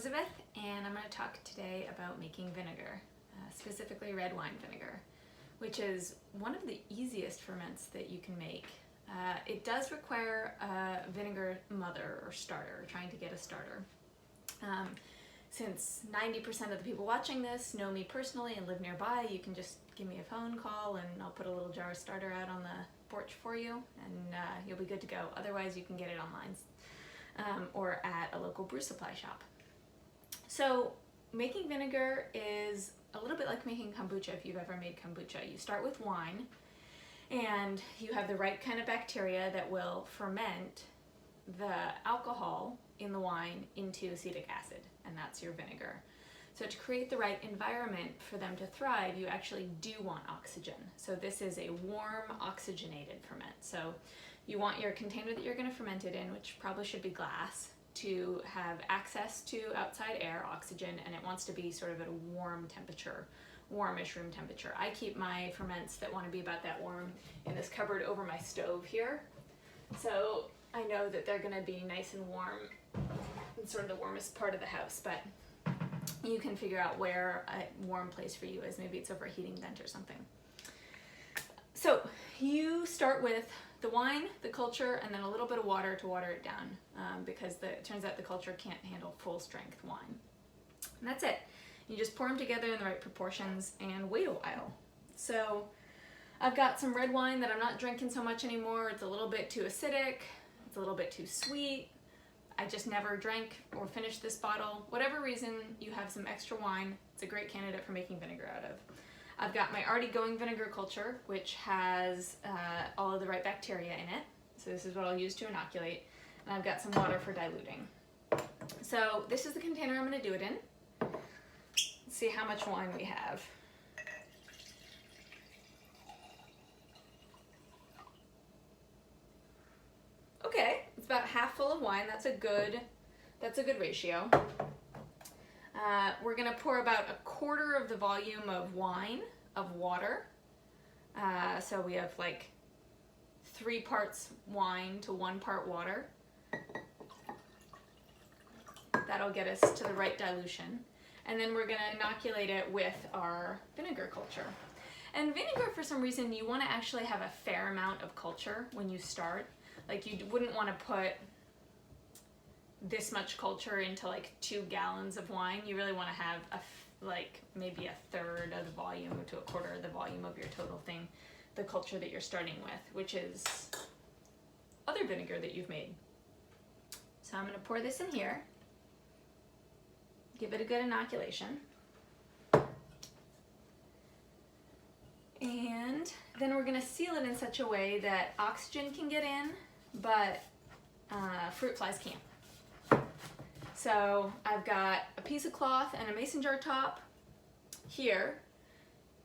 Elizabeth, and I'm going to talk today about making vinegar, specifically red wine vinegar, which is one of the easiest ferments that you can make. It does require a vinegar mother or starter, trying to get a starter. Since 90% of the people watching this know me personally and live nearby, you can just give me a phone call and I'll put a little jar of starter out on the porch for you, and you'll be good to go. Otherwise, you can get it online or at a local brew supply shop. So making vinegar is a little bit like making kombucha if you've ever made kombucha. You start with wine and you have the right kind of bacteria that will ferment the alcohol in the wine into acetic acid, and that's your vinegar. So to create the right environment for them to thrive, you actually do want oxygen. So this is a warm, oxygenated ferment. So you want your container that you're going to ferment it in, which probably should be glass, to have access to outside air, oxygen, and it wants to be sort of at a warm temperature, warmish room temperature. I keep my ferments that want to be about that warm in this cupboard over my stove here. So I know that they're going to be nice and warm in sort of the warmest part of the house, but you can figure out where a warm place for you is. Maybe it's over a heating vent or something. So you start with the wine, the culture, and then a little bit of water to water it down because it turns out the culture can't handle full strength wine. And that's it. You just pour them together in the right proportions and wait a while. So I've got some red wine that I'm not drinking so much anymore. It's a little bit too acidic. It's a little bit too sweet. I just never drank or finished this bottle. Whatever reason you have some extra wine, it's a great candidate for making vinegar out of. I've got my already going vinegar culture, which has all of the right bacteria in it. So this is what I'll use to inoculate. And I've got some water for diluting. So this is the container I'm going to do it in. Let's see how much wine we have. Okay, it's about half full of wine. That's a good ratio. We're gonna pour about a quarter of the volume of wine of water. So we have like 3 parts wine to 1 part water. That'll get us to the right dilution. And then we're gonna inoculate it with our vinegar culture. And vinegar, for some reason, you wanna actually have a fair amount of culture when you start. Like you wouldn't wanna put this much culture into like 2 gallons of wine. You really want to have maybe a third of the volume to a quarter of the volume of your total thing, the culture that you're starting with, which is other vinegar that you've made. So I'm going to pour this in here, give it a good inoculation, and then we're going to seal it in such a way that oxygen can get in, but fruit flies can't. So I've got a piece of cloth and a mason jar top here.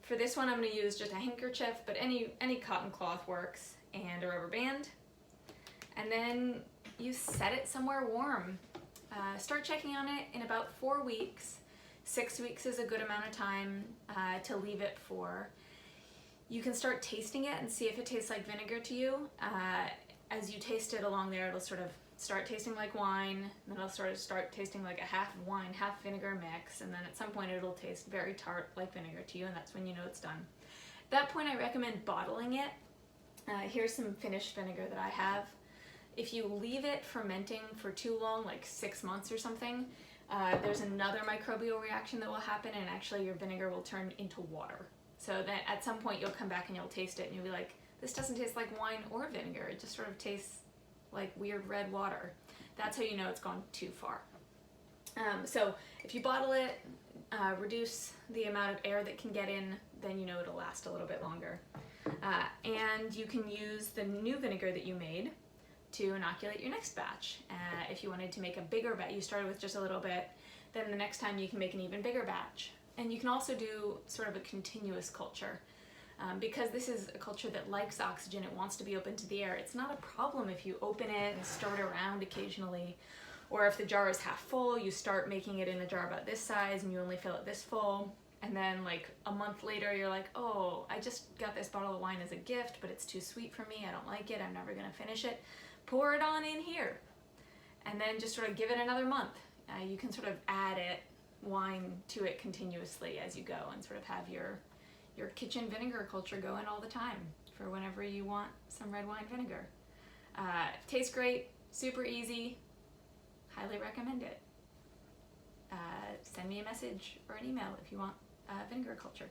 For this one I'm going to use just a handkerchief, but any cotton cloth works, and a rubber band. And then you set it somewhere warm. Start checking on it in about 4 weeks. 6 weeks is a good amount of time to leave it for. You can start tasting it and see if it tastes like vinegar to you. As you taste it along there, it'll sort of start tasting like wine, then it'll start tasting like a half wine, half vinegar mix, and then at some point it'll taste very tart like vinegar to you, and that's when you know it's done. At that point I recommend bottling it. Here's some finished vinegar that I have. If you leave it fermenting for too long, like 6 months or something, there's another microbial reaction that will happen, and actually your vinegar will turn into water. So then at some point you'll come back and you'll taste it and you'll be like, this doesn't taste like wine or vinegar, it just sort of tastes like weird red water. That's how you know it's gone too far. So if you bottle it, reduce the amount of air that can get in, then you know it'll last a little bit longer. And you can use the new vinegar that you made to inoculate your next batch. If you wanted to make a bigger batch, you started with just a little bit, then the next time you can make an even bigger batch. And you can also do sort of a continuous culture. Because this is a culture that likes oxygen, it wants to be open to the air. It's not a problem if you open it and stir it around occasionally, or if the jar is half full, you start making it in a jar about this size and you only fill it this full, and then like a month later you're like, oh, I just got this bottle of wine as a gift, but it's too sweet for me, I don't like it, I'm never gonna finish it. Pour it on in here, and then just sort of give it another month. You can sort of add wine to it continuously as you go, and sort of have your kitchen vinegar culture going all the time for whenever you want some red wine vinegar. Tastes great, super easy, highly recommend it. Send me a message or an email if you want vinegar culture.